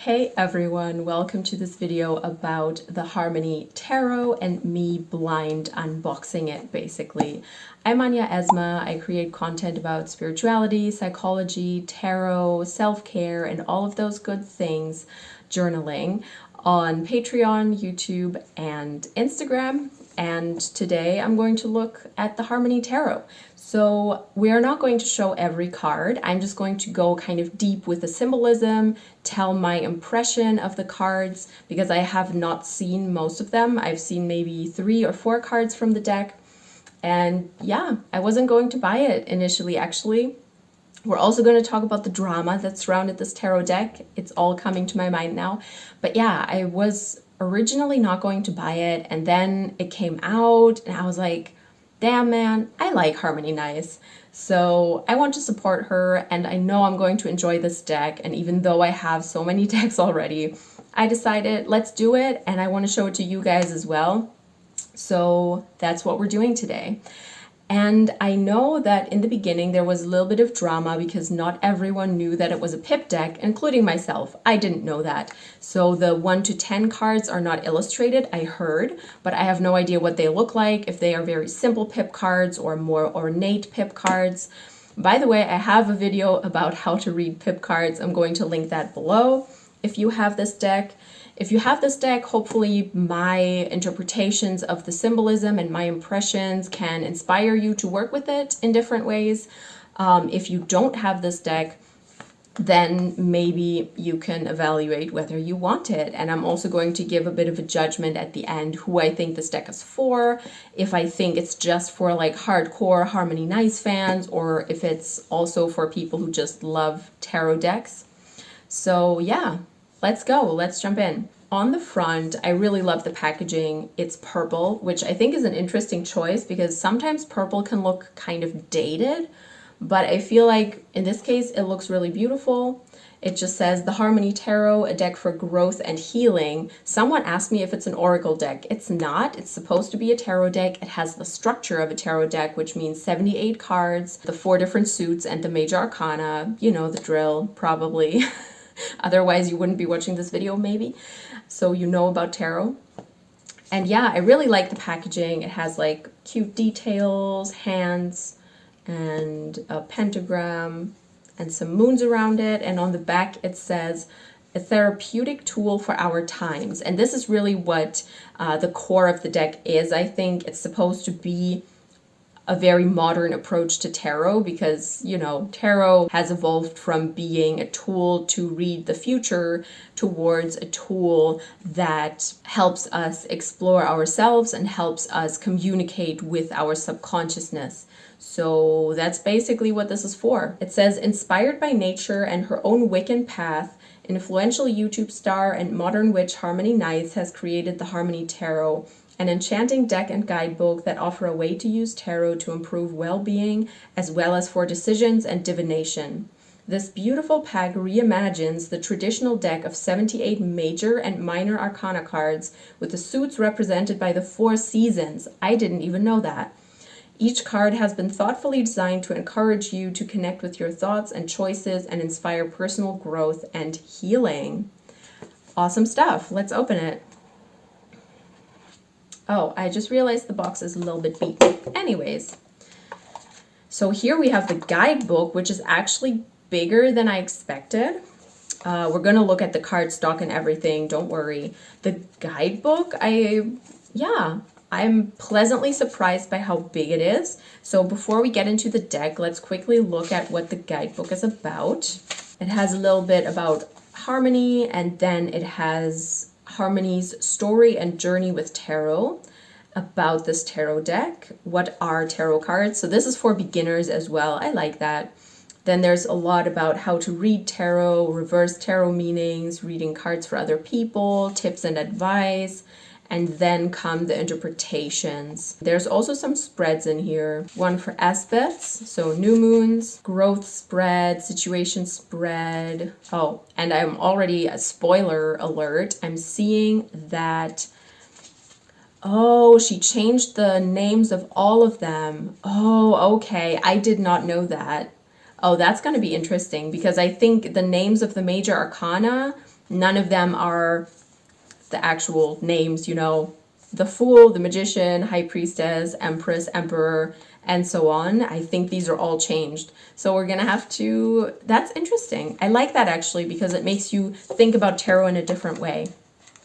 Hey everyone, welcome to this video about the Harmony Tarot and me blind unboxing it basically. I'm Anya Esma. I create content about spirituality, psychology, tarot, self-care, and all of those good things, journaling, on Patreon, YouTube, and Instagram. And today I'm going to look at the Harmony Tarot. So we are not going to show every card. I'm just going to go kind of deep with the symbolism, tell my impression of the cards, because I have not seen most of them. I've seen maybe 3 or 4 cards from the deck. And yeah, I wasn't going to buy it initially, actually. We're also going to talk about the drama that surrounded this tarot deck. It's all coming to my mind now. But yeah, I was originally not going to buy it, and then it came out, and I was like, damn man, I like Harmony Nice. So I want to support her, and I know I'm going to enjoy this deck. And even though I have so many decks already, I decided let's do it, and I want to show it to you guys as well. So that's what we're doing today. And I know that in the beginning there was a little bit of drama because not everyone knew that it was a pip deck, including myself. I didn't know that. So the 1 to 10 cards are not illustrated, I heard, but I have no idea what they look like, if they are very simple pip cards or more ornate pip cards. By the way, I have a video about how to read pip cards. I'm going to link that below if you have this deck. If you have this deck, hopefully my interpretations of the symbolism and my impressions can inspire you to work with it in different ways. If you don't have this deck, then maybe you can evaluate whether you want it. And I'm also going to give a bit of a judgment at the end who I think this deck is for, if I think it's just for like hardcore Harmony Nice fans, or if it's also for people who just love tarot decks. So yeah. Let's go, let's jump in. On the front, I really love the packaging. It's purple, which I think is an interesting choice because sometimes purple can look kind of dated, but I feel like in this case, it looks really beautiful. It just says the Harmony Tarot, a deck for growth and healing. Someone asked me if it's an oracle deck. It's not. It's supposed to be a tarot deck. It has the structure of a tarot deck, which means 78 cards, the 4 different suits, and the Major Arcana. You know the drill, probably. Otherwise, you wouldn't be watching this video, maybe. So you know about tarot. And yeah, I really like the packaging. It has like cute details, hands, and a pentagram, and some moons around it. And on the back, it says, a therapeutic tool for our times. And this is really what the core of the deck is. I think it's supposed to be a very modern approach to tarot because, you know, tarot has evolved from being a tool to read the future towards a tool that helps us explore ourselves and helps us communicate with our subconsciousness. So that's basically what this is for. It says, inspired by nature and her own Wiccan path, influential YouTube star and modern witch Harmony Nice has created the Harmony Tarot, an enchanting deck and guidebook that offer a way to use tarot to improve well-being as well as for decisions and divination. This beautiful pack reimagines the traditional deck of 78 major and minor arcana cards with the suits represented by the 4 seasons. I didn't even know that. Each card has been thoughtfully designed to encourage you to connect with your thoughts and choices and inspire personal growth and healing. Awesome stuff. Let's open it. Oh, I just realized the box is a little bit beat. Anyways, so here we have the guidebook, which is actually bigger than I expected. We're going to look at the card stock and everything, don't worry. The guidebook, I'm pleasantly surprised by how big it is. So before we get into the deck, let's quickly look at what the guidebook is about. It has a little bit about Harmony, and then it has Harmony's story and journey with tarot, about this tarot deck, what are tarot cards. So this is for beginners as well. I like that. Then there's a lot about how to read tarot, reverse tarot meanings, reading cards for other people, tips and advice, and then come the interpretations. There's also some spreads in here. One for aspects, so new moons, growth spread, situation spread. Oh, and I'm already, a spoiler alert, I'm seeing that, oh, she changed the names of all of them. Oh, okay, I did not know that. Oh, that's going to be interesting because I think the names of the major arcana None of them are the actual names, you know, the Fool, the Magician, High Priestess, Empress, Emperor, and so on. I think these are all changed. So we're gonna have to, that's interesting. I like that actually because it makes you think about tarot in a different way.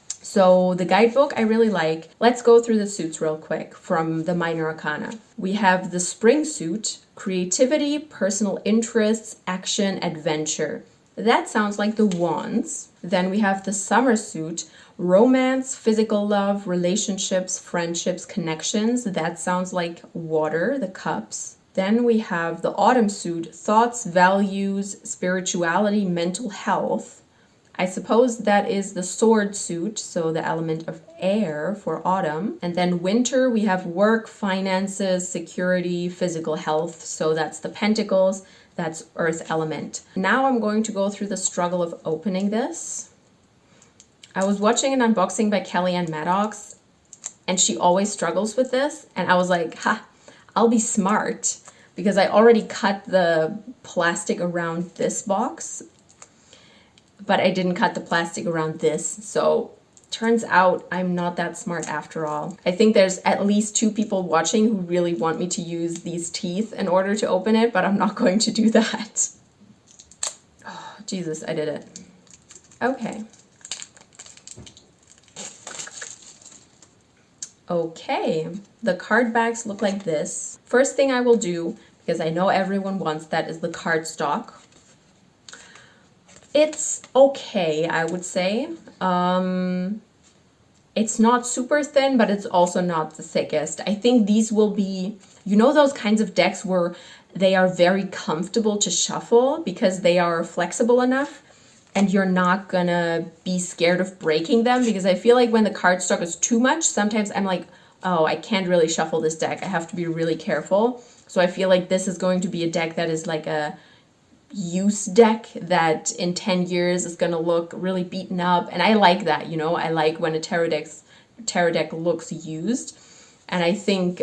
So the guidebook I really like. Let's go through the suits real quick from the Minor Arcana. We have the Spring suit, creativity, personal interests, action, adventure. That sounds like the Wands. Then we have the Summer suit, romance, physical love, relationships, friendships, connections. That sounds like water, the Cups. Then we have the Autumn suit, thoughts, values, spirituality, mental health. I suppose that is the Sword suit, so the element of air for autumn. And then winter, we have work, finances, security, physical health. So that's the Pentacles, that's earth element. Now I'm going to go through the struggle of opening this. I was watching an unboxing by Kellyanne Maddox, and she always struggles with this. And I was like, ha, I'll be smart because I already cut the plastic around this box, but I didn't cut the plastic around this. So turns out I'm not that smart after all. I think there's at least 2 people watching who really want me to use these teeth in order to open it, but I'm not going to do that. Oh, Jesus, I did it. Okay. Okay, the card backs look like this. First thing I will do, because I know everyone wants that, is the cardstock. It's okay, I would say. It's not super thin, but it's also not the thickest. I think these will be, you know, those kinds of decks where they are very comfortable to shuffle because they are flexible enough and you're not gonna be scared of breaking them, because I feel like when the cardstock is too much, sometimes I'm like, oh, I can't really shuffle this deck. I have to be really careful. So I feel like this is going to be a deck that is like a use deck that in 10 years is going to look really beaten up, and I like that, you know. I like when a tarot deck looks used, and I think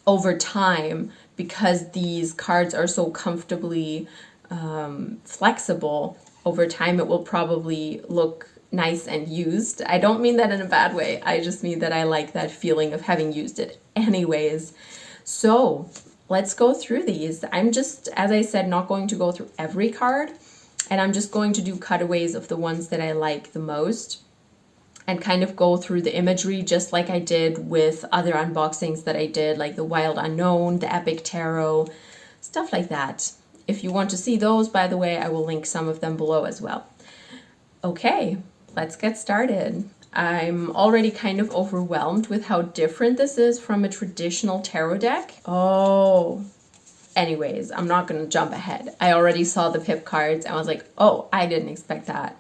over time, because these cards are so comfortably flexible, over time it will probably look nice and used. I don't mean that in a bad way, I just mean that I like that feeling of having used it anyways. So let's go through these. I'm just, as I said, not going to go through every card, and I'm just going to do cutaways of the ones that I like the most and kind of go through the imagery just like I did with other unboxings that I did, like the Wild Unknown, the Epic Tarot, stuff like that. If you want to see those, by the way, I will link some of them below as well. Okay, let's get started. I'm already kind of overwhelmed with how different this is from a traditional tarot deck. Oh, anyways, I'm not going to jump ahead. I already saw the pip cards and I was like, oh, I didn't expect that.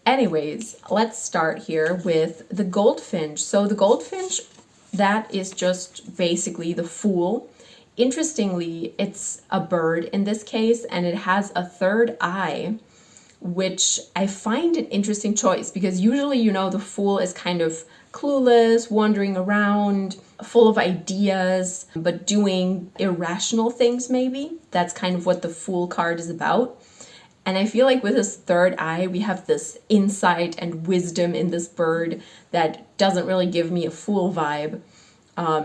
Anyways, let's start here with the goldfinch. So the goldfinch, that is just basically the Fool. Interestingly, it's a bird in this case, and it has a third eye, which I find an interesting choice because usually, you know, the Fool is kind of clueless, wandering around, full of ideas, but doing irrational things maybe. That's kind of what the Fool card is about. And I feel like with this third eye, we have this insight and wisdom in this bird that doesn't really give me a Fool vibe.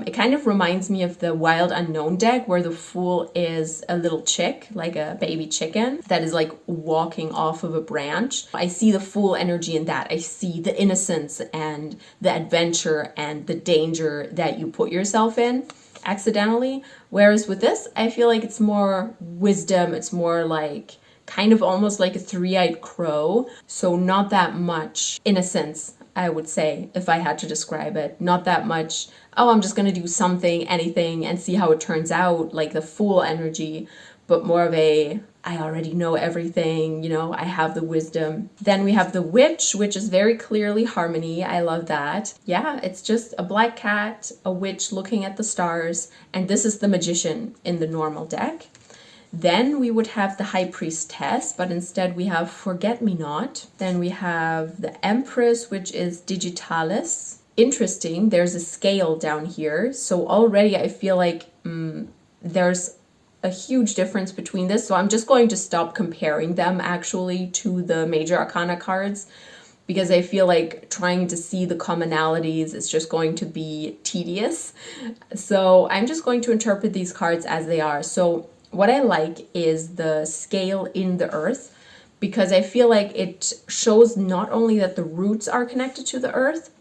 It kind of reminds me of the Wild Unknown deck where the Fool is a little chick, like a baby chicken that is like walking off of a branch. I see the Fool energy in that. I see the innocence and the adventure and the danger that you put yourself in accidentally. Whereas with this, I feel like it's more wisdom. It's more like kind of almost like a three-eyed crow. So not that much innocence, I would say, if I had to describe it. Not that much, oh, I'm just going to do something, anything, and see how it turns out, like the Fool energy, but more of a, I already know everything, you know, I have the wisdom. Then we have the witch, which is very clearly harmony. I love that. Yeah, it's just a black cat, a witch looking at the stars, and this is the magician in the normal deck. Then we would have the High Priestess, but instead we have Forget-Me-Not. Then we have the Empress, which is Digitalis. Interesting, there's a scale down here. So already I feel like there's a huge difference between this. So I'm just going to stop comparing them actually to the Major Arcana cards, because I feel like trying to see the commonalities is just going to be tedious. So I'm just going to interpret these cards as they are. So what I like is the scale in the earth, because I feel like it shows not only that the roots are connected to the earth,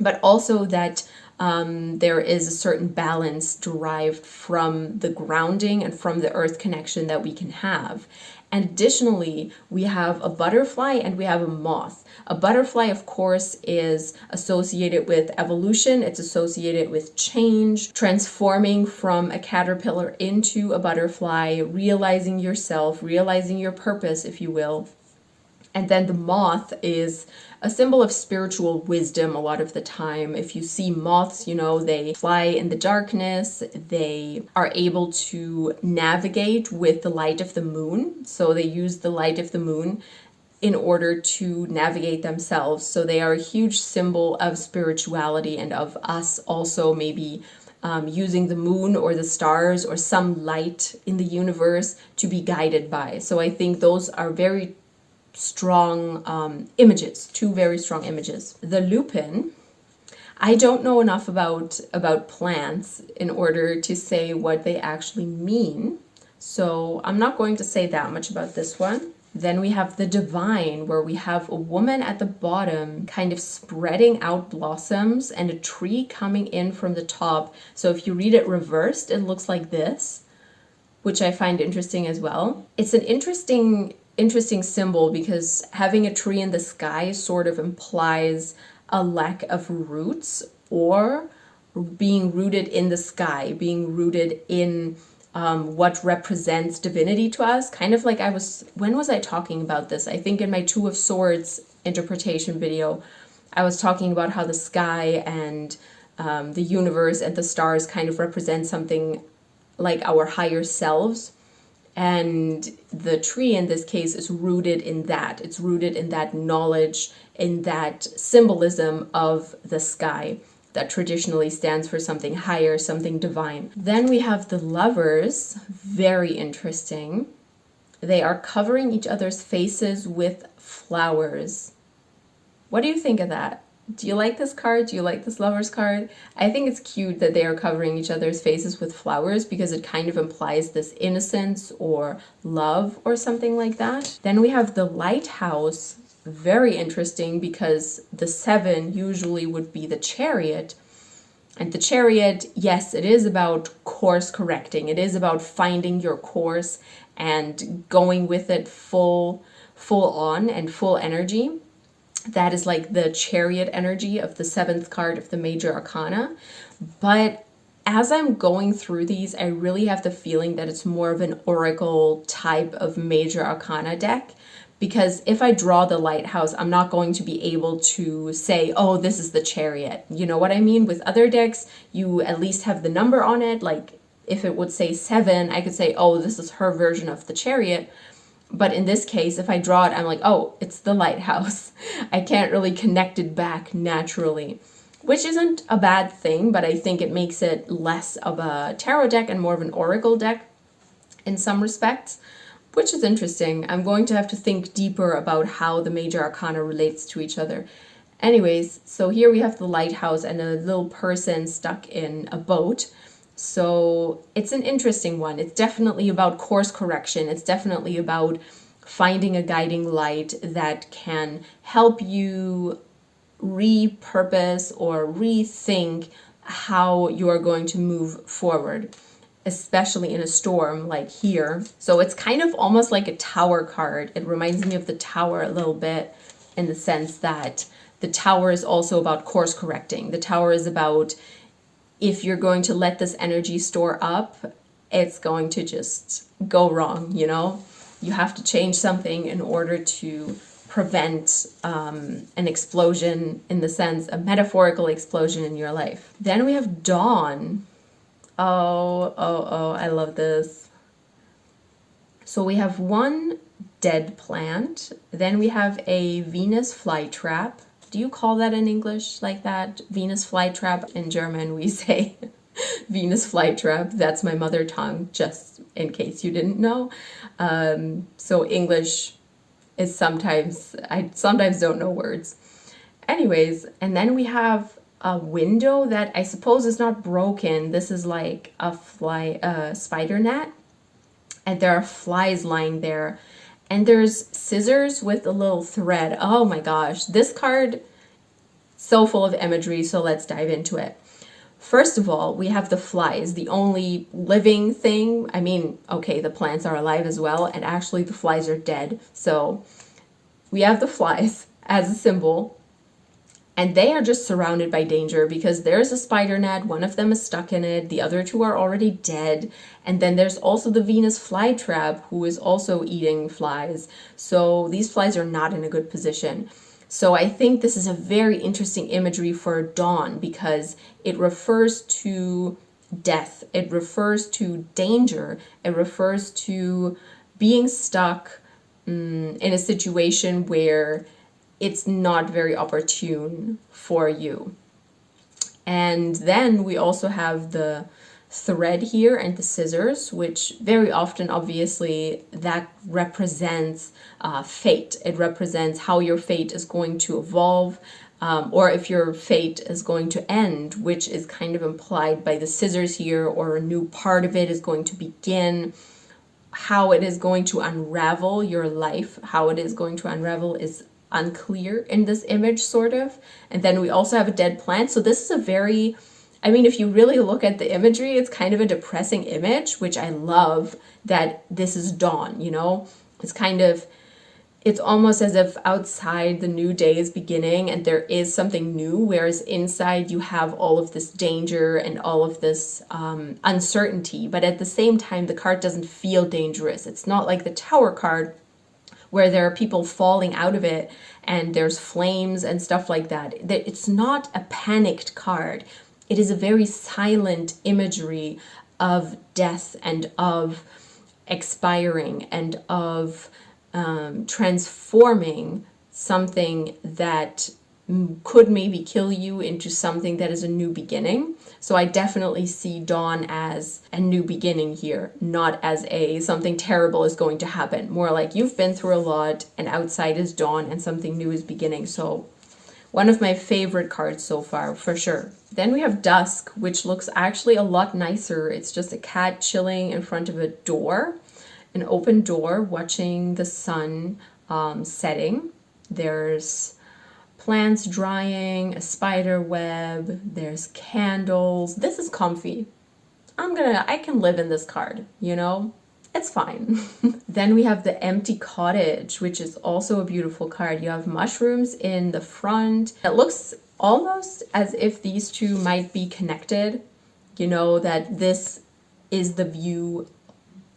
but also that there is a certain balance derived from the grounding and from the earth connection that we can have. And additionally, we have a butterfly and we have a moth. A butterfly, of course, is associated with evolution. It's associated with change, transforming from a caterpillar into a butterfly, realizing yourself, realizing your purpose, if you will. And then the moth is a symbol of spiritual wisdom a lot of the time. If you see moths, you know, they fly in the darkness. They are able to navigate with the light of the moon. So they use the light of the moon in order to navigate themselves. So they are a huge symbol of spirituality and of us also maybe using the moon or the stars or some light in the universe to be guided by. So I think those are very strong images, two very strong images. The lupin, I don't know enough about plants in order to say what they actually mean, so I'm not going to say that much about this one. Then we have the divine, where we have a woman at the bottom kind of spreading out blossoms and a tree coming in from the top. So if you read it reversed, it looks like this, which I find interesting as well. It's an interesting symbol because having a tree in the sky sort of implies a lack of roots, or being rooted in the sky, being rooted in what represents divinity to us. Kind of like when was I talking about this? I think in my Two of Swords interpretation video, I was talking about how the sky and the universe and the stars kind of represent something like our higher selves. And the tree in this case is rooted in that. It's rooted in that knowledge, in that symbolism of the sky that traditionally stands for something higher, something divine. Then we have the lovers, very interesting. They are covering each other's faces with flowers. What do you think of that? Do you like this card? Do you like this lovers card? I think it's cute that they are covering each other's faces with flowers because it kind of implies this innocence or love or something like that. Then we have the lighthouse, very interesting because the 7 usually would be the chariot. And the chariot, yes, it is about course correcting. It is about finding your course and going with it full on and full energy. That is like the chariot energy of the 7th card of the Major Arcana. But as I'm going through these, I really have the feeling that it's more of an oracle type of Major Arcana deck. Because if I draw the lighthouse, I'm not going to be able to say, oh, this is the chariot. You know what I mean? With other decks, you at least have the number on it. Like if it would say 7, I could say, oh, this is her version of the chariot. But in this case, if I draw it, I'm like, oh, it's the lighthouse. I can't really connect it back naturally, which isn't a bad thing, but I think it makes it less of a tarot deck and more of an oracle deck in some respects, which is interesting. I'm going to have to think deeper about how the Major Arcana relates to each other. Anyways, so here we have the lighthouse and a little person stuck in a boat. So it's an interesting one. It's definitely about course correction. It's definitely about finding a guiding light that can help you repurpose or rethink how you are going to move forward, especially in a storm like here. So it's kind of almost like a tower card. It reminds me of the tower a little bit in the sense that the tower is also about course correcting. The tower is about if you're going to let this energy store up, it's going to just go wrong, you know? You have to change something in order to prevent an explosion, in the sense, a metaphorical explosion in your life. Then we have dawn. Oh, I love this. So we have one dead plant. Then we have a Venus flytrap. Do you call that in English like that? Venus flytrap. In German we say Venus flytrap. That's my mother tongue, just in case you didn't know. So English is I sometimes don't know words. Anyways, and then we have a window that I suppose is not broken. This is like a spider net, and there are flies lying there. And there's scissors with a little thread. Oh my gosh, this card, so full of imagery, so let's dive into it. First of all, we have the flies, the only living thing. I mean, okay, the plants are alive as well, and actually the flies are dead. So we have the flies as a symbol, and they are just surrounded by danger because there's a spider net, one of them is stuck in it, the other two are already dead, and then there's also the Venus flytrap who is also eating flies. So these flies are not in a good position. So I think this is a very interesting imagery for dawn because it refers to death, it refers to danger, it refers to being stuck in a situation where it's not very opportune for you. And then we also have the thread here and the scissors, which very often, obviously, that represents fate. It represents how your fate is going to evolve, or if your fate is going to end, which is kind of implied by the scissors here, or a new part of it is going to begin. How it is going to unravel your life, how it is going to unravel is unclear in this image, sort of. And then we also have a dead plant. So this is a very, I mean, if you really look at the imagery, it's kind of a depressing image, which I love that this is dawn, you know? It's kind of, it's almost as if outside the new day is beginning and there is something new, whereas inside you have all of this danger and all of this uncertainty. But at the same time, the card doesn't feel dangerous. It's not like the Tower card where there are people falling out of it and there's flames and stuff like that. It's not a panicked card. It is a very silent imagery of death and of expiring and of transforming something that could maybe kill you into something that is a new beginning. So I definitely see dawn as a new beginning here, not as something terrible is going to happen. More like you've been through a lot and outside is dawn and something new is beginning. So one of my favorite cards so far, for sure. Then we have Dusk, which looks actually a lot nicer. It's just a cat chilling in front of a door, an open door, watching the sun setting. There's plants drying, a spider web, there's candles. This is comfy. I can live in this card, you know? It's fine. Then we have the Empty Cottage, which is also a beautiful card. You have mushrooms in the front. It looks almost as if these two might be connected. You know, that this is the view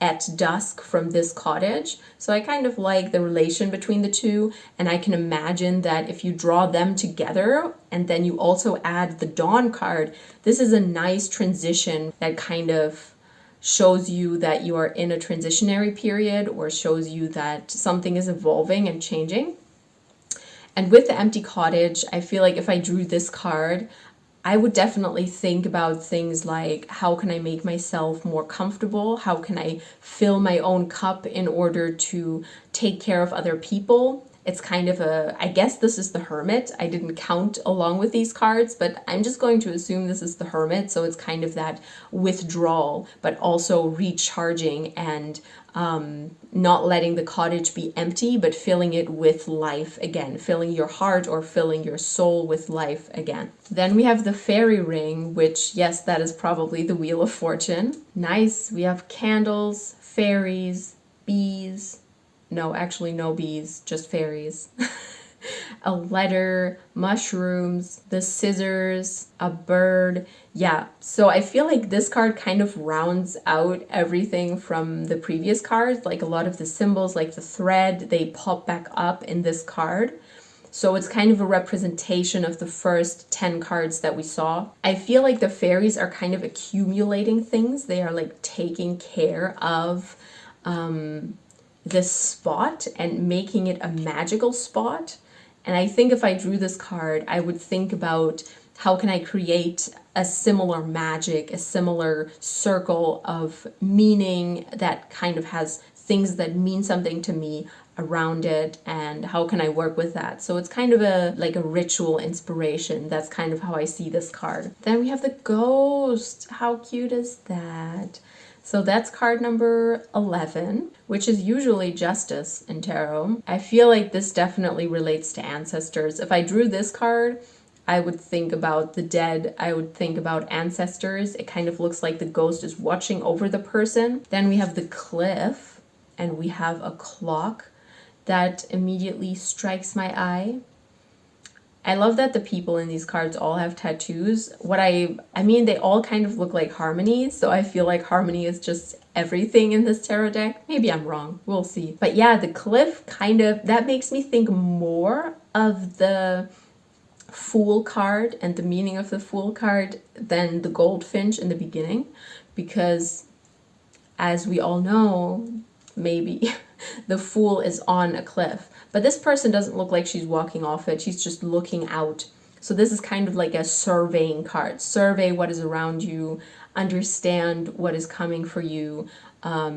at dusk from this cottage. So I kind of like the relation between the two, and I can imagine that if you draw them together and then you also add the dawn card, this is a nice transition that kind of shows you that you are in a transitionary period or shows you that something is evolving and changing. And with the Empty Cottage, I feel like if I drew this card, I would definitely think about things like, how can I make myself more comfortable? How can I fill my own cup in order to take care of other people? It's kind of I guess this is the Hermit. I didn't count along with these cards, but I'm just going to assume this is the Hermit. So it's kind of that withdrawal, but also recharging and not letting the cottage be empty, but filling it with life again, filling your heart or filling your soul with life again. Then we have the fairy ring, which, yes, that is probably the Wheel of Fortune. Nice. We have candles, fairies, bees. No, actually no bees, just fairies. A letter, mushrooms, the scissors, a bird. Yeah, so I feel like this card kind of rounds out everything from the previous cards. Like a lot of the symbols, like the thread, they pop back up in this card. So it's kind of a representation of the first 10 cards that we saw. I feel like the fairies are kind of accumulating things. They are like taking care of this spot and making it a magical spot. And I think if I drew this card, I would think about how can I create a similar magic, a similar circle of meaning that kind of has things that mean something to me around it, and how can I work with that? So it's kind of like a ritual inspiration. That's kind of how I see this card. Then we have the ghost. How cute is that? So that's card number 11, which is usually justice in tarot. I feel like this definitely relates to ancestors. If I drew this card, I would think about the dead. I would think about ancestors. It kind of looks like the ghost is watching over the person. Then we have the cliff, and we have a clock that immediately strikes my eye. I love that the people in these cards all have tattoos. I mean, they all kind of look like harmony, so I feel like harmony is just everything in this tarot deck. Maybe I'm wrong, we'll see. But yeah, the cliff kind of, that makes me think more of the Fool card and the meaning of the Fool card than the goldfinch in the beginning, because as we all know, maybe the Fool is on a cliff, but this person doesn't look like she's walking off it. She's just looking out. So this is kind of like a surveying card. Survey what is around you, understand what is coming for you,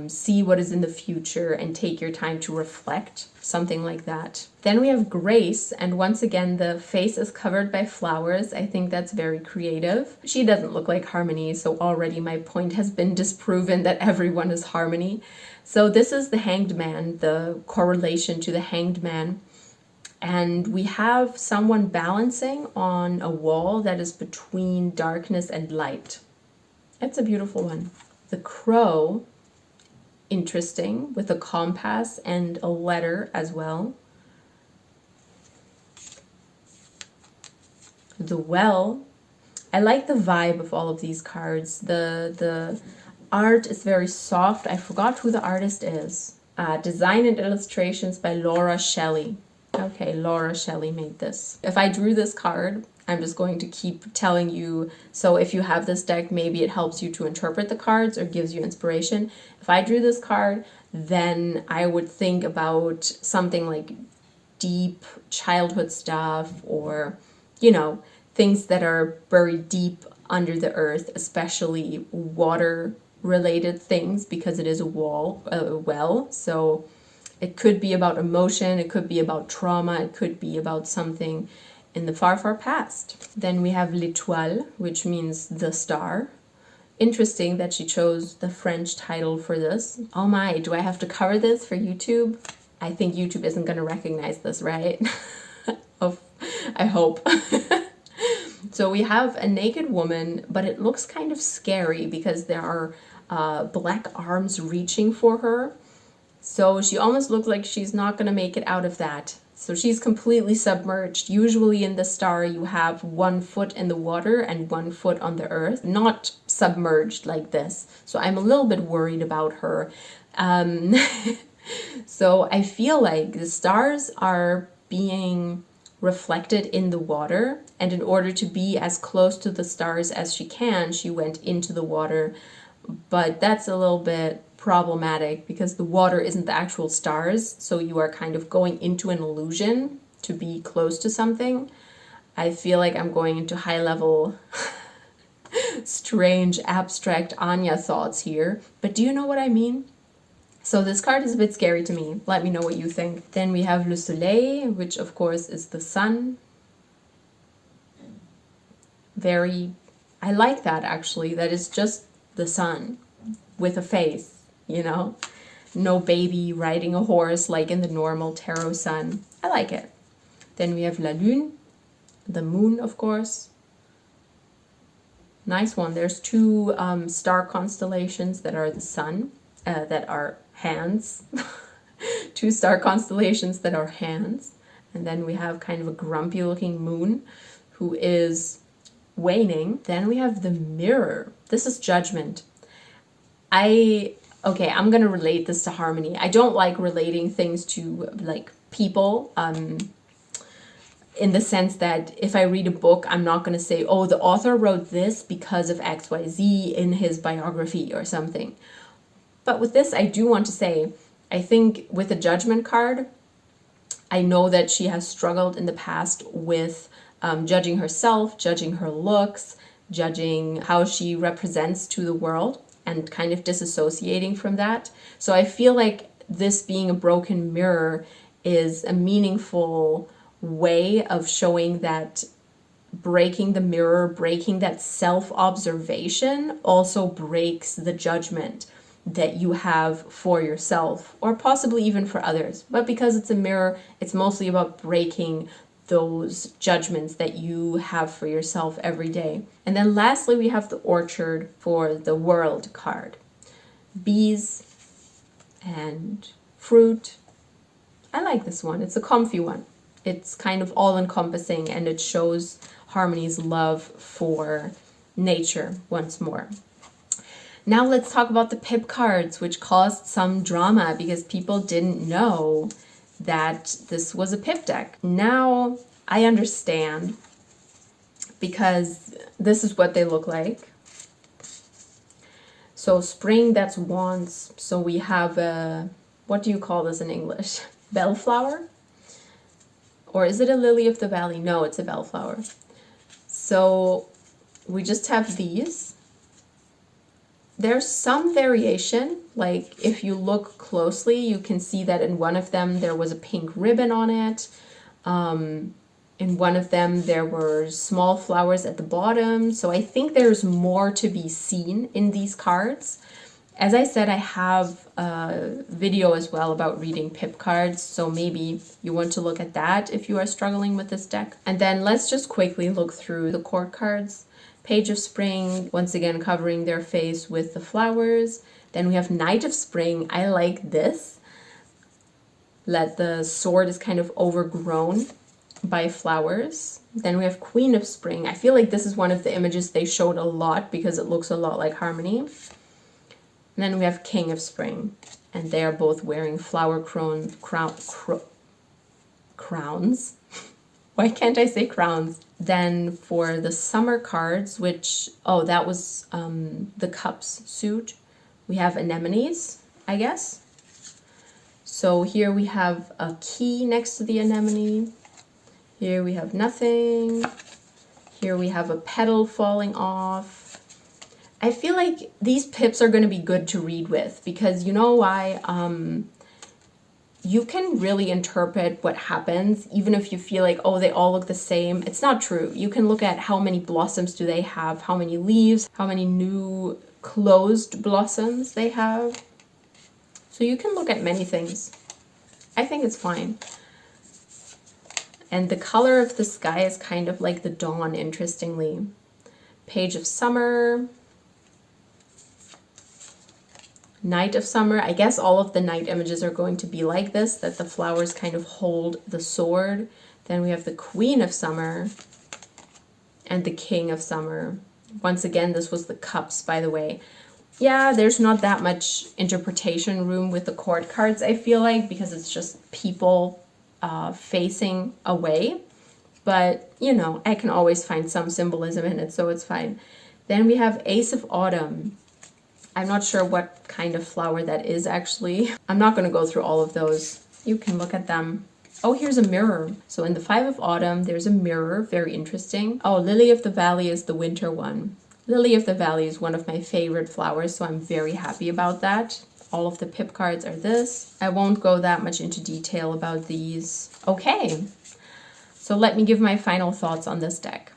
see what is in the future, and take your time to reflect, something like that. Then we have Grace, and once again the face is covered by flowers. I think that's very creative. She doesn't look like Harmony, so already my point has been disproven that everyone is Harmony. So this is the Hanged Man, the correlation to the Hanged Man. And we have someone balancing on a wall that is between darkness and light. It's a beautiful one. The Crow, interesting, with a compass and a letter as well. The Well. I like the vibe of all of these cards. The art is very soft. I forgot who the artist is. Design and illustrations by Laura Shelley. Okay, Laura Shelley made this. If I drew this card, I'm just going to keep telling you, so if you have this deck, maybe it helps you to interpret the cards or gives you inspiration. If I drew this card, then I would think about something like deep childhood stuff, or, you know, things that are buried deep under the earth, especially water related things, because it is a well. So it could be about emotion, it could be about trauma, it could be about something in the far, far past. Then we have L'Étoile, which means the star. Interesting that she chose the French title for this. Oh my, do I have to cover this for YouTube? I think YouTube isn't going to recognize this, right? Oh, I hope. So we have a naked woman, but it looks kind of scary because there are black arms reaching for her. So she almost looks like she's not going to make it out of that. So she's completely submerged. Usually in the star you have 1 foot in the water and 1 foot on the earth, not submerged like this. So I'm a little bit worried about her. So I feel like the stars are being reflected in the water, and in order to be as close to the stars as she can, she went into the water. But that's a little bit problematic because the water isn't the actual stars, so you are kind of going into an illusion to be close to something. I feel like I'm going into high level strange abstract Anya thoughts here, but do you know what I mean? So this card is a bit scary to me. Let me know what you think. Then we have Le Soleil, which of course is the sun. I like that actually. That is just the sun with a face, you know? No baby riding a horse like in the normal tarot sun. I like it. Then we have La Lune, the moon, of course. Nice one. There's 2 star constellations that are the sun, that are hands. 2 star constellations that are hands. And then we have kind of a grumpy looking moon who is waning. Then we have the mirror. This is judgment. I'm going to relate this to harmony. I don't like relating things to like people, in the sense that if I read a book, I'm not going to say, oh, the author wrote this because of XYZ in his biography or something. But with this, I do want to say, I think with the judgment card, I know that she has struggled in the past with judging herself, judging her looks, judging how she represents to the world, and kind of disassociating from that. So I feel like this being a broken mirror is a meaningful way of showing that breaking the mirror, breaking that self-observation also breaks the judgment that you have for yourself or possibly even for others. But because it's a mirror, it's mostly about breaking those judgments that you have for yourself every day. And then lastly, we have the orchard for the world card. Bees and fruit. I like this one. It's a comfy one. It's kind of all-encompassing, and it shows Harmony's love for nature once more. Now let's talk about the pip cards, which caused some drama because people didn't know that this was a pip deck. Now I understand, because this is what they look like. So spring, that's wands. So we have a, what do you call this in English? Bellflower? Or is it a lily of the valley? No, it's a bellflower. So we just have these. There's some variation, like if you look closely, you can see that in one of them there was a pink ribbon on it. In one of them there were small flowers at the bottom. So I think there's more to be seen in these cards. As I said, I have a video as well about reading pip cards, so maybe you want to look at that if you are struggling with this deck. And then let's just quickly look through the court cards. Page of Spring, once again covering their face with the flowers. Then we have Knight of Spring. I like this. That the sword is kind of overgrown by flowers. Then we have Queen of Spring. I feel like this is one of the images they showed a lot because it looks a lot like Harmony. And then we have King of Spring, and they are both wearing flower crowns. Why can't I say crowns? Then for the summer cards, which, oh, that was the Cups suit, we have anemones, I guess. So here we have a key next to the anemone. Here we have nothing. Here we have a petal falling off. I feel like these pips are going to be good to read with because you know why? You can really interpret what happens even if you feel like, oh, they all look the same. It's not true. You can look at how many blossoms do they have, how many leaves, how many new closed blossoms they have. So you can look at many things. I think it's fine. And the color of the sky is kind of like the dawn, interestingly. Page of Summer. Night of Summer. I guess all of the night images are going to be like this, that the flowers kind of hold the sword. Then we have the Queen of Summer and the King of Summer. Once again, this was the Cups, by the way. Yeah, there's not that much interpretation room with the court cards, I feel like, because it's just people facing away. But, you know, I can always find some symbolism in it, so it's fine. Then we have Ace of Autumn. I'm not sure what kind of flower that is, actually. I'm not going to go through all of those. You can look at them. Oh, here's a mirror. So in the Five of Autumn, there's a mirror. Very interesting. Oh, Lily of the Valley is the winter one. Lily of the Valley is one of my favorite flowers, so I'm very happy about that. All of the pip cards are this. I won't go that much into detail about these. Okay, so let me give my final thoughts on this deck.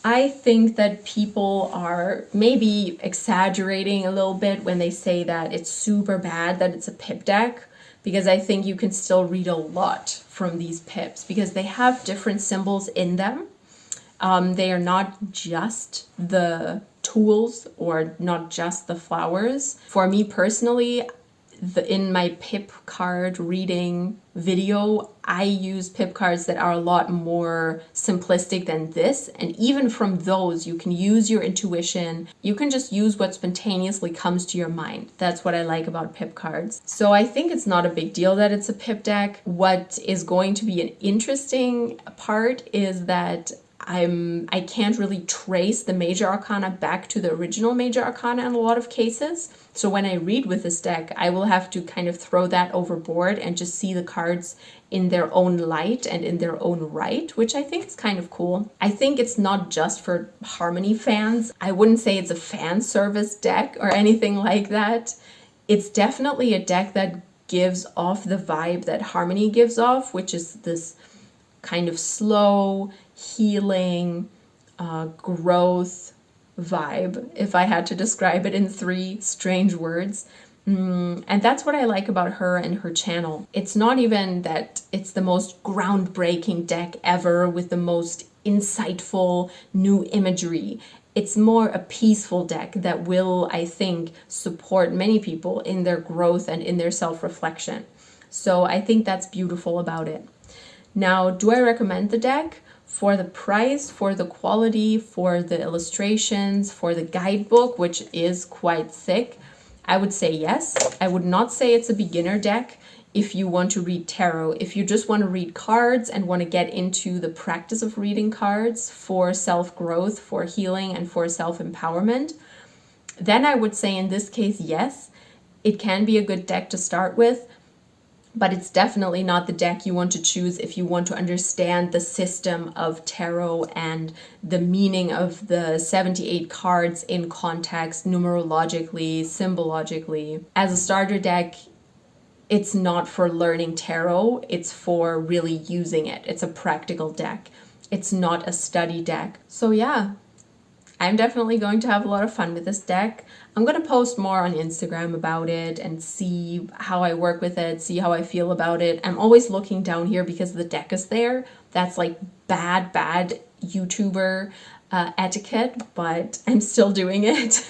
I think that people are maybe exaggerating a little bit when they say that it's super bad that it's a pip deck, because I think you can still read a lot from these pips because they have different symbols in them. They are not just the tools or not just the flowers. For me personally, in my pip card reading video, I use pip cards that are a lot more simplistic than this. And even from those, you can use your intuition. You can just use what spontaneously comes to your mind. That's what I like about pip cards. So I think it's not a big deal that it's a pip deck. What is going to be an interesting part is that I can't really trace the Major Arcana back to the original Major Arcana in a lot of cases. So when I read with this deck, I will have to kind of throw that overboard and just see the cards in their own light and in their own right, which I think is kind of cool. I think it's not just for Harmony fans. I wouldn't say it's a fan service deck or anything like that. It's definitely a deck that gives off the vibe that Harmony gives off, which is this kind of slow, healing, growth vibe, if I had to describe it in 3 strange words. And that's what I like about her and her channel. It's not even that it's the most groundbreaking deck ever with the most insightful new imagery. It's more a peaceful deck that will, I think, support many people in their growth and in their self-reflection. So I think that's beautiful about it. Now, do I recommend the deck? For the price, for the quality, for the illustrations, for the guidebook, which is quite thick, I would say yes. I would not say it's a beginner deck if you want to read tarot. If you just want to read cards and want to get into the practice of reading cards for self-growth, for healing, and for self-empowerment, then I would say in this case, yes, it can be a good deck to start with. But it's definitely not the deck you want to choose if you want to understand the system of tarot and the meaning of the 78 cards in context, numerologically, symbologically. As a starter deck, it's not for learning tarot, it's for really using it. It's a practical deck. It's not a study deck. So yeah, I'm definitely going to have a lot of fun with this deck. I'm going to post more on Instagram about it and see how I work with it, see how I feel about it. I'm always looking down here because the deck is there. That's like bad YouTuber etiquette, but I'm still doing it.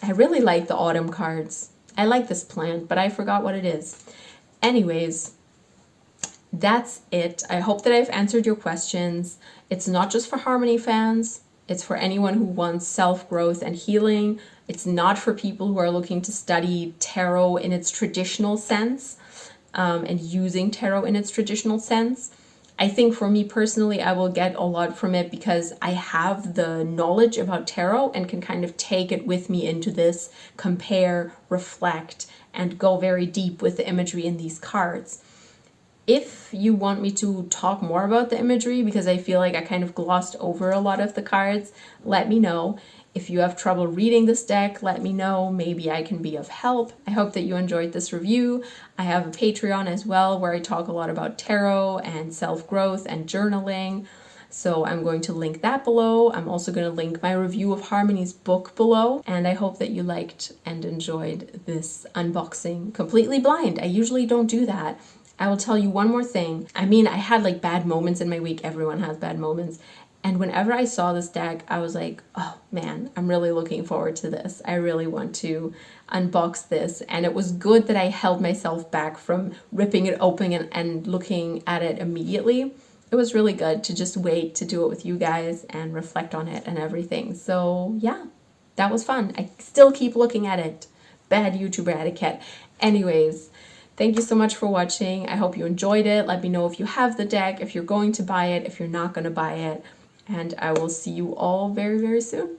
I really like the autumn cards. I like this plant, but I forgot what it is. Anyways, that's it. I hope that I've answered your questions. It's not just for Harmony fans. It's for anyone who wants self-growth and healing. It's not for people who are looking to study tarot in its traditional sense and using tarot in its traditional sense. I think for me personally, I will get a lot from it because I have the knowledge about tarot and can kind of take it with me into this, compare, reflect, and go very deep with the imagery in these cards. If you want me to talk more about the imagery, because I feel like I kind of glossed over a lot of the cards, let me know. If you have trouble reading this deck, let me know. Maybe I can be of help. I hope that you enjoyed this review. I have a Patreon as well where I talk a lot about tarot and self-growth and journaling. So I'm going to link that below. I'm also going to link my review of Harmony's book below. And I hope that you liked and enjoyed this unboxing completely blind. I usually don't do that. I will tell you one more thing. I mean, I had like bad moments in my week. Everyone has bad moments. And whenever I saw this deck, I was like, oh man, I'm really looking forward to this. I really want to unbox this. And it was good that I held myself back from ripping it open and looking at it immediately. It was really good to just wait to do it with you guys and reflect on it and everything. So yeah, that was fun. I still keep looking at it. Bad YouTuber etiquette. Anyways, thank you so much for watching. I hope you enjoyed it. Let me know if you have the deck, if you're going to buy it, if you're not going to buy it. And I will see you all very, very soon.